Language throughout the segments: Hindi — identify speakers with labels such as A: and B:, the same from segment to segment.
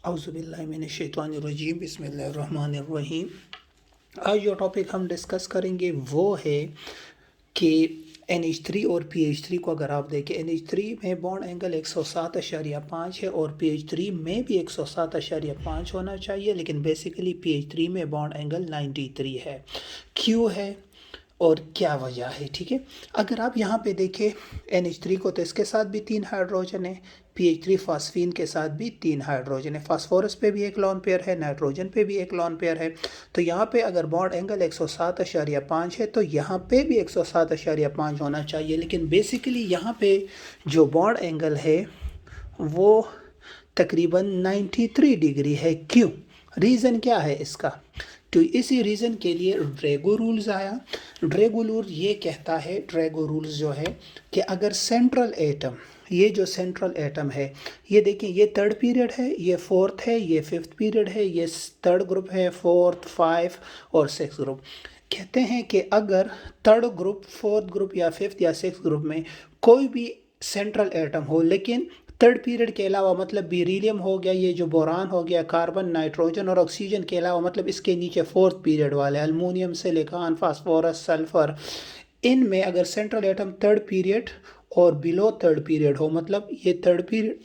A: औज़ुबिल्लाहिमिनश्शैतानिर्रजीम बिस्मिल्लाहिर्रहमानिर्रहीम। आज जो टॉपिक हम डिस्कस करेंगे वो है कि NH3 और PH3 को अगर आप देखें, NH3 में बॉन्ड एंगल 107.5 है और PH3 में भी 107.5 होना चाहिए, लेकिन बेसिकली PH3 में बॉन्ड एंगल 93 है। क्यों है और क्या वजह है? ठीक है, अगर आप यहाँ पे देखें NH3 को, तो इसके साथ भी 3 हाइड्रोजन है, PH3 फास्फीन के साथ भी 3 हाइड्रोजन है, फास्फोरस पे भी एक लॉन पेयर है, नाइट्रोजन पे भी एक लॉन पेयर है। तो यहाँ पे अगर बॉन्ड एंगल 107.5 है तो यहाँ पे भी 107.5 होना चाहिए, लेकिन बेसिकली यहाँ पे जो बॉन्ड एंगल है वो तकरीबन 93 डिग्री है। क्यों? रीज़न क्या है इसका? तो इसी रीज़न के लिए ड्रैगो रूल्स आया। ड्रैगो रूल ये कहता है, ड्रैगो रूल्स जो है कि अगर सेंट्रल एटम, ये जो सेंट्रल एटम है, ये देखिए, ये थर्ड पीरियड है, ये फोर्थ है, ये फिफ्थ पीरियड है, ये थर्ड ग्रुप है, फोर्थ, 5 और 6 ग्रुप। कहते हैं कि अगर थर्ड ग्रुप, फोर्थ ग्रुप या फिफ्थ या सिक्स ग्रुप में कोई भी सेंट्रल एटम हो, लेकिन थर्ड पीरियड के अलावा, मतलब बेरिलियम हो गया, ये जो बोरान हो गया, कार्बन, नाइट्रोजन और ऑक्सीजन के अलावा, मतलब इसके नीचे फोर्थ पीरियड वाले अल्मोनियम, सिलिकॉन, फास्फोरस, सल्फर, इनमें अगर सेंट्रल एटम थर्ड पीरियड और बिलो थर्ड पीरियड हो, मतलब ये थर्ड पीरियड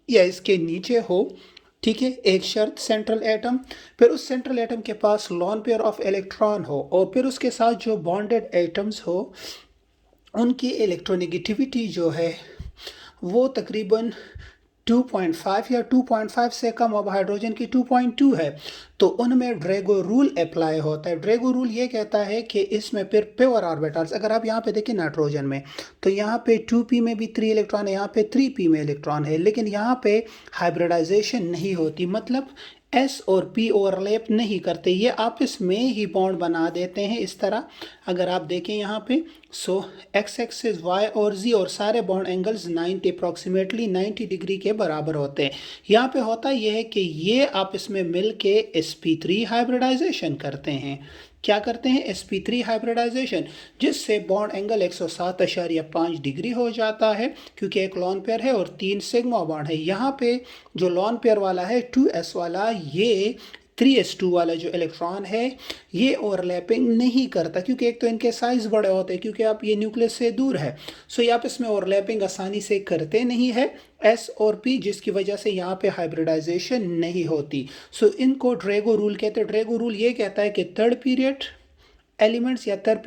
A: या इसके नीचे हो, ठीक है, एक शर्त सेंट्रल एटम, फिर उस सेंट्रल एटम के पास लॉन पेयर ऑफ इलेक्ट्रॉन हो और फिर उसके साथ जो बॉन्डेड एटम्स हो उनकी इलेक्ट्रोनेगेटिविटी जो है वो तकरीबन 2.5 या 2.5 से कम, अब हाइड्रोजन की 2.2 है, तो उनमें ड्रैगो रूल अप्लाई होता है। ड्रैगो रूल ये कहता है कि इसमें फिर प्योर ऑर्बिटल्स, अगर आप यहाँ पे देखें नाइट्रोजन में, तो यहाँ पे 2p में भी 3 इलेक्ट्रॉन है, यहाँ पे 3p में इलेक्ट्रॉन है, लेकिन यहाँ पे हाइब्रिडाइजेशन नहीं होती, मतलब S और P ओवरलैप नहीं करते, ये आपस में ही बॉन्ड बना देते हैं इस तरह। अगर आप देखें यहाँ पे, सो एक्स एक्सिस, वाई और जी और सारे बॉन्ड एंगल्स 90 अप्रॉक्सीमेटली 90 डिग्री के बराबर होते हैं। यहाँ पे होता यह है कि ये आपस में मिल के sp3 हाइब्रिडाइजेशन करते हैं। क्या करते हैं? sp3 हाइब्रिडाइजेशन, जिससे बॉन्ड एंगल 107.5 डिग्री हो जाता है, क्योंकि एक लॉन पेयर है और 3 सिग्मा बॉन्ड है। यहाँ पे जो लॉन पेयर वाला है 2s वाला, ये 3s2 वाला जो इलेक्ट्रॉन है ये ओवरलैपिंग नहीं करता, क्योंकि एक तो इनके साइज बड़े होते हैं, क्योंकि आप ये न्यूक्लियस से दूर है, सो ये आप इसमें ओवरलैपिंग आसानी से करते नहीं है S और P, जिसकी वजह से यहाँ पे हाइब्रिडाइजेशन नहीं होती। सो इनको ड्रैगो रूल कहते हैं। ड्रैगो रूल ये कहता है कि थर्ड पीरियड एलिमेंट्स या थर्ड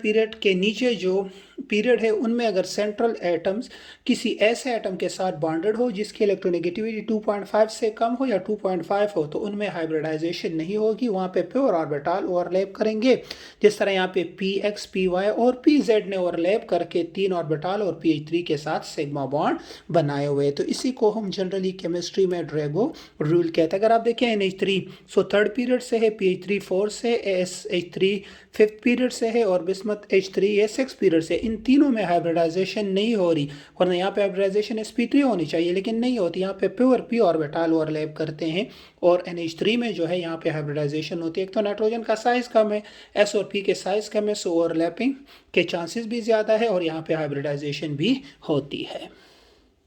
A: पीरियड के नीचे जो पीरियड है उनमें अगर सेंट्रल एटम्स किसी ऐसे एटम के साथ बॉन्डेड हो जिसकी इलेक्ट्रोनेगेटिविटी 2.5 से कम हो या 2.5 हो, तो उनमें हाइब्रिडाइजेशन नहीं होगी, वहाँ पे प्योर ऑर्बिटल ओवरलैप करेंगे। जिस तरह यहाँ पे px, py और pz ने ओवरलैप करके 3 ऑर्बिटल और PH3 के साथ सिग्मा बॉन्ड बनाए हुए। तो इसी को हम जनरली केमिस्ट्री में ड्रैगो रूल कहते हैं। अगर आप देखें NH3, सो थर्ड पीरियड से है, PH3 फोर्थ से, SH3 फिफ्थ पीरियड से है और बिस्मथ H3 ये सिक्स पीरियड से। इन तीनों में हाइब्रिडाइजेशन नहीं हो रही, वरना यहाँ पे हाइब्रिडाइजेशन sp3 होनी चाहिए, लेकिन नहीं होती। यहाँ पे प्योर p ऑर्बिटल ओवरलैप करते हैं और NH3 में जो है यहाँ पे हाइब्रिडाइजेशन होती है। एक तो नाइट्रोजन का साइज कम है, S और P के साइज कम है, सो ओवरलैपिंग के चांसेस भी ज़्यादा है और यहाँ पे हाइब्रिडाइजेशन भी होती है।